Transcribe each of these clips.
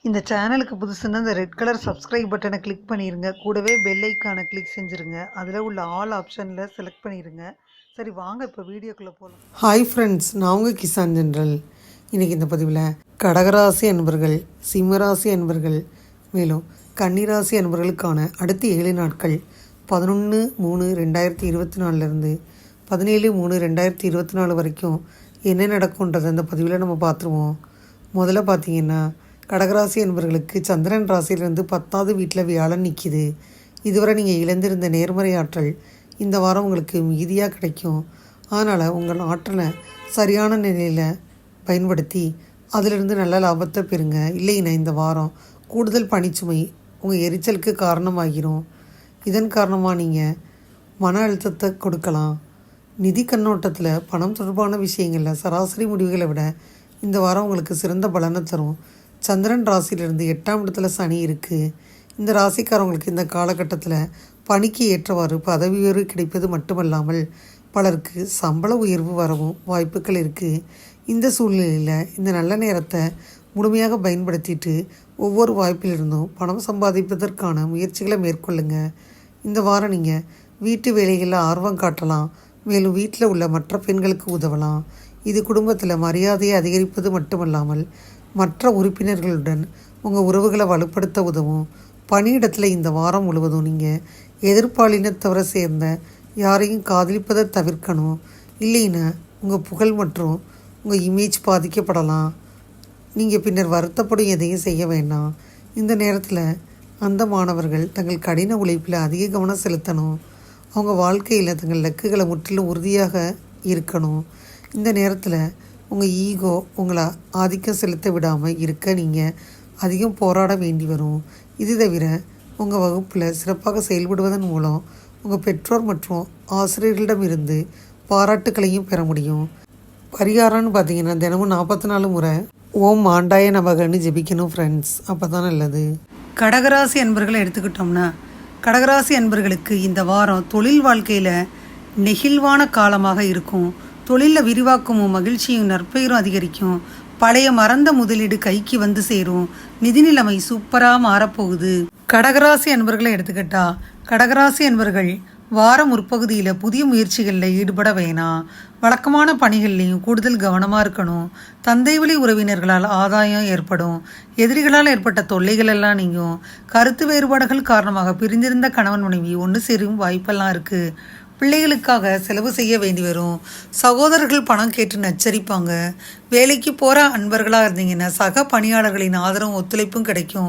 இந்த சேனலுக்கு புதுசுன்னா இந்த ரெட் கலர் சப்ஸ்கிரைப் பட்டனை கிளிக் பண்ணிடுங்க. கூடவே பெல் ஐக்கானை கிளிக் செஞ்சுருங்க. அதில் உள்ள ஆல் ஆப்ஷனில் செலக்ட் பண்ணிடுங்க. சரி வாங்க இப்போ வீடியோக்குள்ளே போகலாம். ஹாய் ஃப்ரெண்ட்ஸ், நான் உங்கள் கிசான் ஜென்ரல். இன்றைக்கி இந்த பதிவில் கடகராசி அன்பர்கள், சிம்மராசி அன்பர்கள், மேலும் கன்னிராசி அன்பர்களுக்கான அடுத்த 7 நாட்கள் 11/3/2024 17/3/2024 வரைக்கும் என்ன நடக்கும்ன்றதை அந்த பதிவில் நம்ம பார்த்துருவோம். முதல்ல பார்த்தீங்கன்னா கடகராசி அன்பர்களுக்கு சந்திரன் ராசியிலிருந்து 10வது வீட்டில் வியாழன் நிற்கிது. இதுவரை நீங்கள் இழந்திருந்த நேர்மறை ஆற்றல் இந்த வாரம் உங்களுக்கு மிகுதியாக கிடைக்கும். அதனால் உங்கள் ஆற்றலை சரியான நிலையில் பயன்படுத்தி அதிலிருந்து நல்ல லாபத்தை பெறுங்க. இல்லைன்னா இந்த வாரம் கூடுதல் பணிச்சுமை உங்கள் எரிச்சலுக்கு காரணமாகிரும். இதன் காரணமாக நீங்கள் மன அழுத்தத்தை கொடுக்கலாம். நிதி கண்ணோட்டத்தில் பணம் தொடர்பான விஷயங்களில் சராசரி முடிவுகளை விட இந்த வாரம் உங்களுக்கு சிறந்த பலனை தரும். சந்திரன் ராசியிலிருந்து 8ஆம் இடத்துல சனி இருக்குது. இந்த ராசிக்காரவங்களுக்கு இந்த காலகட்டத்தில் பணிக்கு ஏற்றவாறு பதவி உயர்வு கிடைப்பது மட்டுமல்லாமல் பலருக்கு சம்பள உயர்வு வரவும் வாய்ப்புகள் இருக்குது. இந்த சூழ்நிலையில் இந்த நல்ல நேரத்தை முழுமையாக பயன்படுத்திட்டு ஒவ்வொரு வாய்ப்பிலிருந்தும் பணம் சம்பாதிப்பதற்கான முயற்சிகளை மேற்கொள்ளுங்க. இந்த வாரம் நீங்கள் வீட்டு வேலைகளில் ஆர்வம் காட்டலாம். மேலும் வீட்டில் உள்ள மற்ற பெண்களுக்கு உதவலாம். இது குடும்பத்தில் மரியாதையை அதிகரிப்பது மட்டுமல்லாமல் மற்ற உறுப்பினர்களுடன் உங்கள் உறவுகளை வலுப்படுத்த உதவும். பணியிடத்தில் இந்த வாரம் முழுவதும் நீங்கள் எதிர்பாலினத்தவரை சேர்ந்த யாரையும் காதலிப்பதை தவிர்க்கணும். இல்லைன்னா உங்கள் புகழ் மற்றும் உங்கள் இமேஜ் பாதிக்கப்படலாம். நீங்கள் பின்னர் வருத்தப்படும் எதையும் செய்ய வேண்டாம். இந்த நேரத்தில் அந்த மாணவர்கள் தங்கள் கடின உழைப்பில் அதிக கவனம் செலுத்தணும். அவங்க வாழ்க்கையில் தங்கள் இலக்குகளை முற்றிலும் உறுதியாக இருக்கணும். இந்த நேரத்தில் உங்கள் ஈகோ உங்களை ஆதிக்கம் செலுத்த விடாமல் இருக்க நீங்கள் அதிகம் போராட வேண்டி வரும். இது தவிர உங்கள் வகுப்பில் சிறப்பாக செயல்படுவதன் மூலம் உங்கள் பெற்றோர் மற்றும் ஆசிரியர்களிடமிருந்து பாராட்டுக்களையும் பெற முடியும். பரிகாரம்னு பார்த்தீங்கன்னா தினமும் 44 முறை ஓம் ஆண்டாய நமகன்னு ஜெபிக்கணும் ஃப்ரெண்ட்ஸ். அப்போ தான் நல்லது. கடகராசி அன்பர்களை எடுத்துக்கிட்டோம்னா கடகராசி அன்பர்களுக்கு இந்த வாரம் தொழில் வாழ்க்கையில் நெகிழ்வான காலமாக இருக்கும். தொழிலில் விரிவாக்கமும் மகிழ்ச்சியும் நற்பெயரும் அதிகரிக்கும். பழைய மறந்த முதலீடு கைக்கு வந்து சேரும். நிதி நிலைமை சூப்பராக மாறப்போகுது. கடகராசி அன்பர்களை எடுத்துக்கிட்டா கடகராசி அன்பர்கள் வாரம் முற்பகுதியில் புதிய முயற்சிகளில் ஈடுபட வேணாம். வழக்கமான பணிகள்லையும் கூடுதல் கவனமாக இருக்கணும். தந்தை வழி உறவினர்களால் ஆதாயம் ஏற்படும். எதிரிகளால் ஏற்பட்ட தொல்லைகள் எல்லாம் நீங்கும். கருத்து வேறுபாடுகள் காரணமாக பிரிந்திருந்த கணவன் மனைவி ஒன்று சேரும் வாய்ப்பெல்லாம் இருக்குது. பிள்ளைகளுக்காக செலவு செய்ய வேண்டி வரும். சகோதரர்கள் பணம் கேட்டு நச்சரிப்பாங்க. வேலைக்கு போகிற அன்பர்களாக இருந்தீங்கன்னா சக பணியாளர்களின் ஆதரவும் ஒத்துழைப்பும் கிடைக்கும்.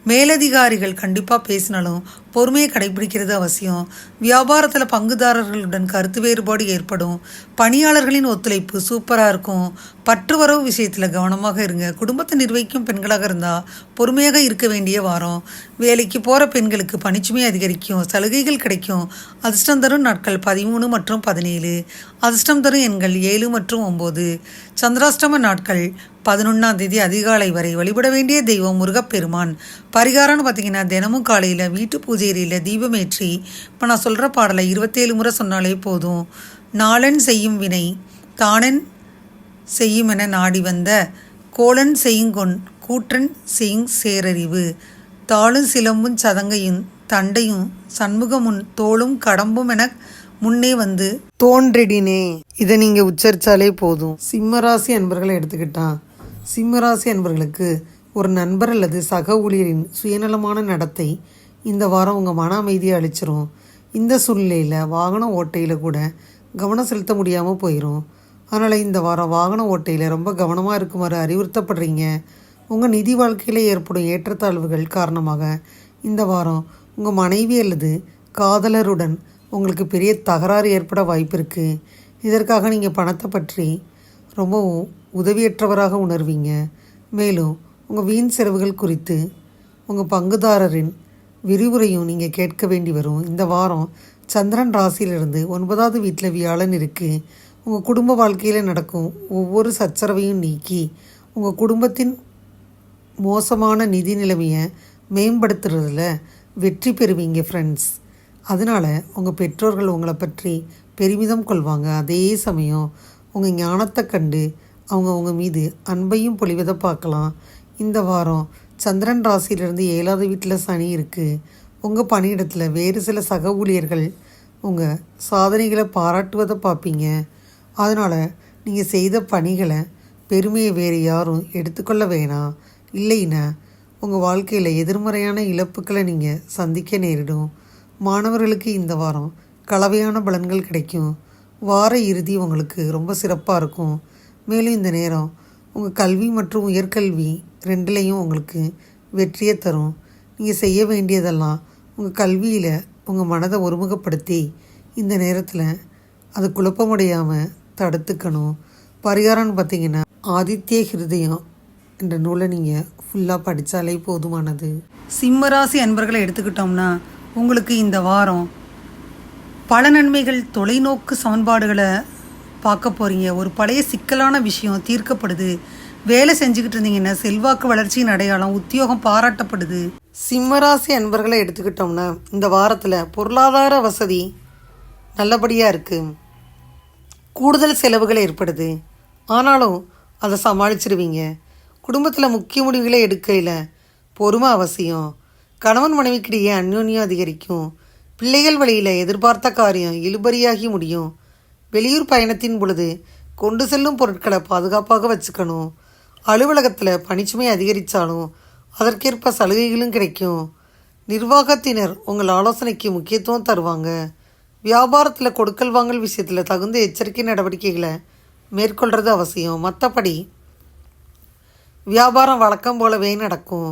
மேலதிகாரிகள் கண்டிப்பாக பேசினாலும் பொறுமையை கடைபிடிக்கிறது அவசியம். வியாபாரத்தில் பங்குதாரர்களுடன் கருத்து வேறுபாடு ஏற்படும். பணியாளர்களின் ஒத்துழைப்பு சூப்பராக இருக்கும். பற்றுவரவு விஷயத்தில் கவனமாக இருங்க. குடும்பத்தை நிர்வகிக்கும் பெண்களாக இருந்தால் பொறுமையாக இருக்க வேண்டிய வாரம். வேலைக்கு போகிற பெண்களுக்கு பணிச்சுமை அதிகரிக்கும். சலுகைகள் கிடைக்கும். அதிர்ஷ்டம் தரும் நாட்கள் 13 மற்றும் 17. அதிர்ஷ்டம் தரும் எண்கள் 7 மற்றும் 9. சந்திராஷ்டம நாட்கள் 11ஆம் தேதி அதிகாலை வரை. வழிபட வேண்டிய தெய்வம் முருகப்பெருமான். பரிகாரம்னு பார்த்தீங்கன்னா தினமும் காலையில் வீட்டு பூஜையில் தீபமேற்றி இப்போ நான் சொல்கிற பாடலை 27 முறை சொன்னாலே போதும். நாளன் செய்யும் வினை தானன் செய்யும் என நாடி வந்த கோளன் செய்யுங்கொன் கூற்றன் செய்யும் சேரறிவு தாளும் சிலம்பும் சதங்கையும் தண்டையும் சண்முகமுன் தோளும் கடம்பும் என முன்னே வந்து தோன்றிடினே. இதை நீங்கள் உச்சரித்தாலே போதும். சிம்மராசி அன்பர்களை எடுத்துக்கிட்டான் சிம்மராசி அன்பர்களுக்கு ஒரு நண்பர் அல்லது சக ஊழியரின் சுயநலமான நடத்தை இந்த வாரம் உங்கள் மன அமைதியை அளிச்சிரும். இந்த சூழ்நிலையில் வாகன ஓட்டையில் கூட கவனம் செலுத்த முடியாமல் போயிடும். அதனால் இந்த வாரம் வாகன ஓட்டையில் ரொம்ப கவனமாக இருக்குமாறு அறிவுறுத்தப்படுறீங்க. உங்கள் நிதி வாழ்க்கையில் ஏற்படும் ஏற்றத்தாழ்வுகள் காரணமாக இந்த வாரம் உங்கள் மனைவி அல்லது காதலருடன் உங்களுக்கு பெரிய தகராறு ஏற்பட வாய்ப்பு இருக்குது. இதற்காக நீங்கள் பணத்தை பற்றி ரொம்பவும் உதவியற்றவராக உணர்வீங்க. மேலும் உங்கள் வீண் செலவுகள் குறித்து உங்கள் பங்குதாரரின் விரிவுரையும் நீங்கள் கேட்க வேண்டி வரும். இந்த வாரம் சந்திரன் ராசியிலிருந்து 9வது வீட்டில் வியாழன் இருக்குது. உங்கள் குடும்ப வாழ்க்கையில் நடக்கும் ஒவ்வொரு சச்சரவையும் நீக்கி உங்கள் குடும்பத்தின் மோசமான நிதி நிலைமையை மேம்படுத்துறதுல வெற்றி பெறுவீங்க ஃப்ரெண்ட்ஸ். அதனால் உங்கள் பெற்றோர்கள் உங்களை பற்றி பெருமிதம் கொள்வாங்க. அதே சமயம் உங்கள் ஞானத்தை கண்டு அவங்க மீது அன்பையும் பொழிவதை பார்க்கலாம். இந்த வாரம் சந்திரன் ராசியிலிருந்து 7வது வீட்டில் சனி இருக்குது. உங்கள் பணியிடத்தில் வேறு சில சக ஊழியர்கள் உங்கள் சாதனைகளை பாராட்டுவதை பார்ப்பீங்க. அதனால் நீங்கள் செய்த பணிகளை பெருமையை வேறு யாரும் எடுத்துக்கொள்ள வேணாம். இல்லைன்னா உங்கள் வாழ்க்கையில் எதிர்மறையான இழப்புக்களை நீங்கள் சந்திக்க நேரிடும். மாணவர்களுக்கு இந்த வாரம் கலவையான பலன்கள் கிடைக்கும். வார இறுதி உங்களுக்கு ரொம்ப சிறப்பாக இருக்கும். மேலும் இந்த நேரம் உங்கள் கல்வி மற்றும் உயர்கல்வி ரெண்டுலேயும் உங்களுக்கு வெற்றியை தரும். நீங்கள் செய்ய வேண்டியதெல்லாம் உங்கள் கல்வியில் உங்கள் மனதை ஒருமுகப்படுத்தி இந்த நேரத்தில் அது குழப்பமடையாமல் தடுத்துக்கணும். பரிகாரம்னு பார்த்தீங்கன்னா ஆதித்ய ஹிருதயம் என்ற நூலை நீங்கள் ஃபுல்லாக படித்தாலே போதுமானது. சிம்மராசி அன்பர்களை எடுத்துக்கிட்டோம்னா உங்களுக்கு இந்த வாரம் பல நன்மைகள், தொலைநோக்கு சமன்பாடுகளை பார்க்க போகிறீங்க. ஒரு பழைய சிக்கலான விஷயம் தீர்க்கப்படுது. வேலை செஞ்சுக்கிட்டு இருந்தீங்கன்னா செல்வாக்கு வளர்ச்சியின் அடையாளம், உத்தியோகம் பாராட்டப்படுது. சிம்மராசி அன்பர்களை எடுத்துக்கிட்டோம்னா இந்த வாரத்தில் பொருளாதார வசதி நல்லபடியாக இருக்குது. கூடுதல் செலவுகள் ஏற்படுது, ஆனாலும் அதை சமாளிச்சிடுவீங்க. குடும்பத்தில் முக்கிய முடிவுகளை எடுக்கையில் பொறுமை அவசியம். கணவன் மனைவிக்கிடையே அந்யோன்யம் அதிகரிக்கும். பிள்ளைகள் வழியில் எதிர்பார்த்த காரியம் இழுபறியாகி முடியும். வெளியூர் பயணத்தின் பொழுது கொண்டு செல்லும் பொருட்களை பாதுகாப்பாக வச்சுக்கணும். அலுவலகத்தில் பணிச்சுமை அதிகரித்தாலும் அதற்கேற்ப சலுகைகளும் கிடைக்கும். நிர்வாகத்தினர் உங்கள் ஆலோசனைக்கு முக்கியத்துவம் தருவாங்க. வியாபாரத்தில் கொடுக்கல் வாங்கல் விஷயத்தில் தகுந்த எச்சரிக்கை நடவடிக்கைகளை மேற்கொள்கிறது அவசியம். மற்றபடி வியாபாரம் வழக்கம் போலவே நடக்கும்.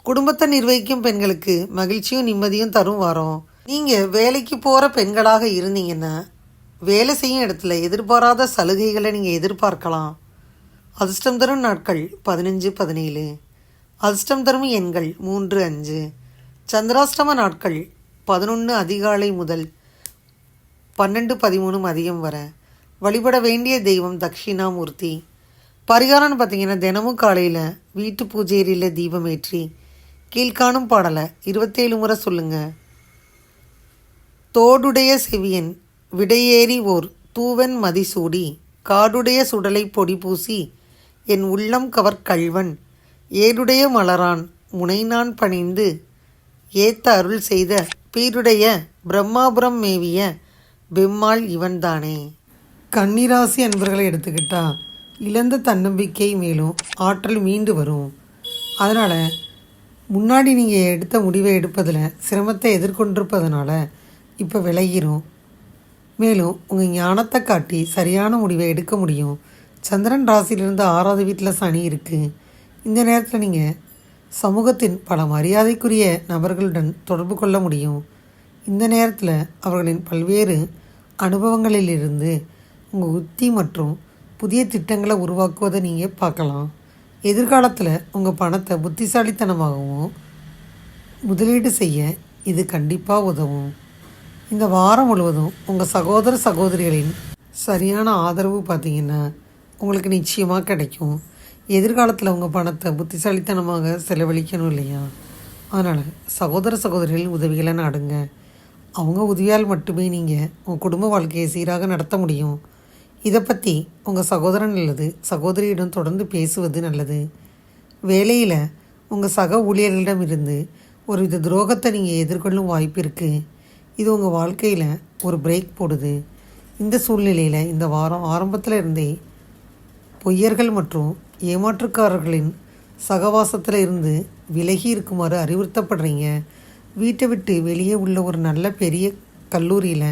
குடும்பத்தை நிர்வகிக்கும் பெண்களுக்கு மகிழ்ச்சியும் நிம்மதியும் தரும் வாரம். நீங்கள் வேலைக்கு போகிற பெண்களாக இருந்தீங்கன்னா வேலை செய்யும் இடத்துல எதிர்பாராத சலுகைகளை நீங்கள் எதிர்பார்க்கலாம். அதிர்ஷ்டம் தரும் நாட்கள் 15, 17. அதிர்ஷ்டம் தரும் எண்கள் 3, 5. சந்திராஷ்டம நாட்கள் 11 அதிகாலை முதல் 12, 13 மதியம் வரை. வழிபட வேண்டிய தெய்வம் தக்ஷிணாமூர்த்தி. பரிகாரம்னு பார்த்தீங்கன்னா தினமும் காலையில் வீட்டு பூஜையில் தீபம் ஏற்றி கீழ்காணும் பாடலை 27 முறை சொல்லுங்கள். தோடுடைய செவியன் விடையேறி ஓர் தூவன் மதிசூடி காடுடைய சுடலை பொடி பூசி என் உள்ளம் கவர் கள்வன் ஏடுடைய மலரான் முனைநான் பணிந்து ஏத்த அருள் செய்த பீருடைய பிரம்மாபுரம் மேவிய பெம்மாள் இவன்தானே. கன்னிராசி அன்பர்களை எடுத்துக்கிட்டா இழந்த தன்னம்பிக்கை மேலும் ஆற்றல் மீண்டு வரும். அதனால் முன்னாடி நீங்கள் எடுத்த முடிவை எடுப்பதில் சிரமத்தை எதிர்கொண்டிருப்பதனால இப்போ விலகிரும். மேலும் உங்கள் ஞானத்தை காட்டி சரியான முடிவை எடுக்க முடியும். சந்திரன் ராசியிலிருந்து 6வது வீட்டில் சனி இருக்குது. இந்த நேரத்தில் நீங்கள் சமூகத்தின் பல மரியாதைக்குரிய நபர்களுடன் தொடர்பு கொள்ள முடியும். இந்த நேரத்தில் அவர்களின் பல்வேறு அனுபவங்களிலிருந்து உங்கள் உத்தி மற்றும் புதிய திட்டங்களை உருவாக்குவதை நீங்கள் பார்க்கலாம். எதிர்காலத்தில் உங்கள் பணத்தை புத்திசாலித்தனமாகவும் முதலீடு செய்ய இது கண்டிப்பாக உதவும். இந்த வாரம் முழுவதும் உங்கள் சகோதர சகோதரிகளின் சரியான ஆதரவு பார்த்திங்கன்னா உங்களுக்கு நிச்சயமாக கிடைக்கும். எதிர்காலத்தில் உங்கள் பணத்தை புத்திசாலித்தனமாக செலவழிக்கணும் இல்லையா? அதனால் சகோதர சகோதரிகளின் உதவிகளை நாடுங்க. அவங்க உதவியால் மட்டுமே நீங்கள் உங்கள் குடும்ப வாழ்க்கையை சீராக நடத்த முடியும். இதை பற்றி உங்கள் சகோதரன் அல்லது சகோதரியிடம் தொடர்ந்து பேசுவது நல்லது. வேலையில் உங்கள் சக ஊழியர்களிடமிருந்து ஒரு வித துரோகத்தை நீங்கள் எதிர்கொள்ளும் வாய்ப்பு இருக்குது. இது உங்கள் வாழ்க்கையில் ஒரு பிரேக் போடுது. இந்த சூழ்நிலையில் இந்த வாரம் ஆரம்பத்தில் இருந்தே பொய்யர்கள் மற்றும் ஏமாற்றுக்காரர்களின் சகவாசத்தில் இருந்து விலகி இருக்குமாறு அறிவுறுத்தப்படுறீங்க. வீட்டை விட்டு வெளியே உள்ள ஒரு நல்ல பெரிய கல்லூரியில்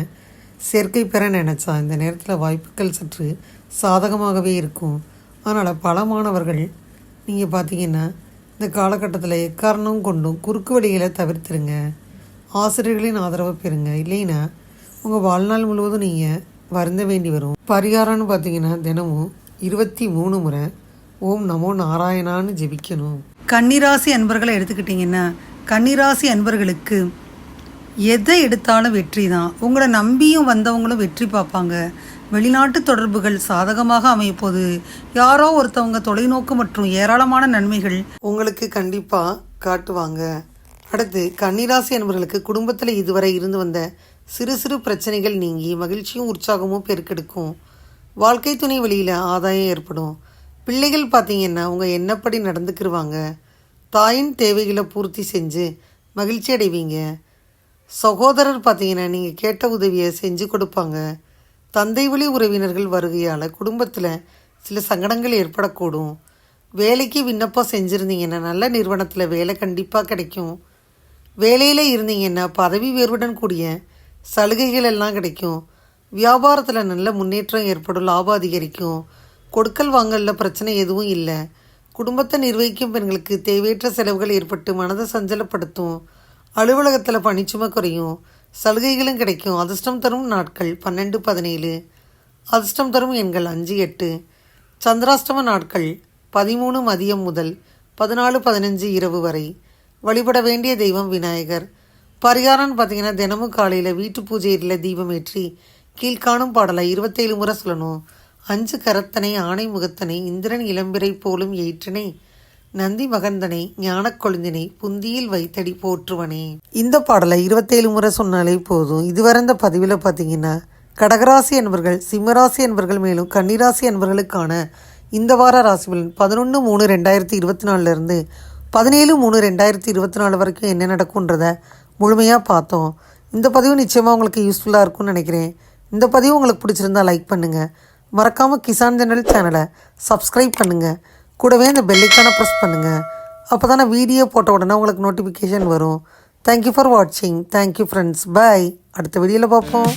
சேர்க்கை பெற நினச்சா இந்த நேரத்தில் வாய்ப்புகள் சற்று சாதகமாகவே இருக்கும். அதனால் பல மாணவர்கள் நீங்கள் பார்த்தீங்கன்னா இந்த காலகட்டத்தில் எக்காரணம் கொண்டும் குறுக்கு வழிகளை தவிர்த்துருங்க. ஆசிரியர்களின் ஆதரவை பெறுங்க. இல்லைன்னா உங்கள் வாழ்நாள் முழுவதும் நீங்கள் வருந்த வேண்டி வரும். பரிகாரம்னு பார்த்தீங்கன்னா தினமும் 23 முறை ஓம் நமோ நாராயணான்னு ஜெபிக்கணும். கன்னிராசி அன்பர்களை எடுத்துக்கிட்டிங்கன்னா கன்னிராசி அன்பர்களுக்கு எதை எடுத்தாலும் வெற்றி தான். உங்களை நம்பியும் வந்தவங்களும் வெற்றி பார்ப்பாங்க. வெளிநாட்டு தொடர்புகள் சாதகமாக அமையப்போது யாரோ ஒருத்தவங்க தொலைநோக்கு மற்றும் ஏராளமான நன்மைகள் உங்களுக்கு கண்டிப்பாக காட்டுவாங்க. அடுத்து கன்னிராசி அன்பர்களுக்கு குடும்பத்தில் இதுவரை இருந்து வந்த சிறு சிறு பிரச்சனைகள் நீங்கி மகிழ்ச்சியும் உற்சாகமும் பெருக்கெடுக்கும். வாழ்க்கை துணை வழியில் ஆதாயம் ஏற்படும். பிள்ளைகள் பார்த்தீங்கன்னா உங்கள் எண்ணப்படி நடந்துக்கிடுவாங்க. தாயின் தேவைகளை பூர்த்தி செஞ்சு மகிழ்ச்சி அடைவீங்க. சகோதரர் பார்த்தீங்கன்னா நீங்கள் கேட்ட உதவியை செஞ்சு கொடுப்பாங்க. தந்தை வழி உறவினர்கள் வருகையால் குடும்பத்தில் சில சங்கடங்கள் ஏற்படக்கூடும். வேலைக்கு விண்ணப்பம் செஞ்சுருந்தீங்கன்னா நல்ல நிறுவனத்தில் வேலை கண்டிப்பாக கிடைக்கும். வேலையில் இருந்தீங்கன்னா பதவி உயர்வுடன் கூடிய சலுகைகள் எல்லாம் கிடைக்கும். வியாபாரத்தில் நல்ல முன்னேற்றம் ஏற்படும், லாபம் அதிகரிக்கும். கொடுக்கல் வாங்கலில் பிரச்சனை எதுவும் இல்லை. குடும்பத்தை நிர்வகிக்கும் பெண்களுக்கு தேவையற்ற செலவுகள் ஏற்பட்டு மனதை சஞ்சலப்படுத்தும். அலுவலகத்தில் பணிச்சுமை குறையும், சலுகைகளும் கிடைக்கும். அதிர்ஷ்டம் தரும் நாட்கள் 12-17. அதிர்ஷ்டம் தரும் எண்கள் 5-8. சந்திராஷ்டம நாட்கள் 13 மதியம் முதல் 14-15 இரவு வரை. வழிபட வேண்டிய தெய்வம் விநாயகர். பரிகாரம்னு பார்த்தீங்கன்னா தினமும் காலையில் வீட்டு பூஜையில் தீபம் ஏற்றி கீழ்காணும் பாடலை 27 முறை சொல்லணும். 5 கரத்தனை ஆணை முகத்தனை இந்திரன் இளம்பிறை போலும் ஏற்றினை நந்தி மகந்தனை ஞானக் கொழுந்தினை புந்தியில் வைத்தடி போற்றுவனே. இந்த பாடலை 27 முறை சொன்னாலே போதும். இதுவரை இந்த பதிவில் பார்த்தீங்கன்னா கடகராசி என்பர்கள், சிம்மராசி என்பர்கள், மேலும் கன்னிராசி என்பர்களுக்கான இந்த வார ராசி பலன் 11-3-2024 17-3-2024 வரைக்கும் என்ன நடக்கும்ன்றதை முழுமையாக பார்த்தோம். இந்த பதிவு நிச்சயமாக உங்களுக்கு யூஸ்ஃபுல்லாக இருக்கும்னு நினைக்கிறேன். இந்த பதிவு உங்களுக்கு பிடிச்சிருந்தா லைக் பண்ணுங்கள். மறக்காமல் கிசான் ஜெனரல் சேனலை சப்ஸ்கிரைப் பண்ணுங்கள். கூடவே அந்த பெல்லைக்கான ப்ரெஸ் பண்ணுங்கள். அப்போ தான் நான் வீடியோ போட்ட உடனே உங்களுக்கு நோட்டிஃபிகேஷன் வரும். தேங்க்யூ ஃபார் வாட்சிங். Thank you friends. பாய். அடுத்த வீடியோவில் பார்ப்போம்.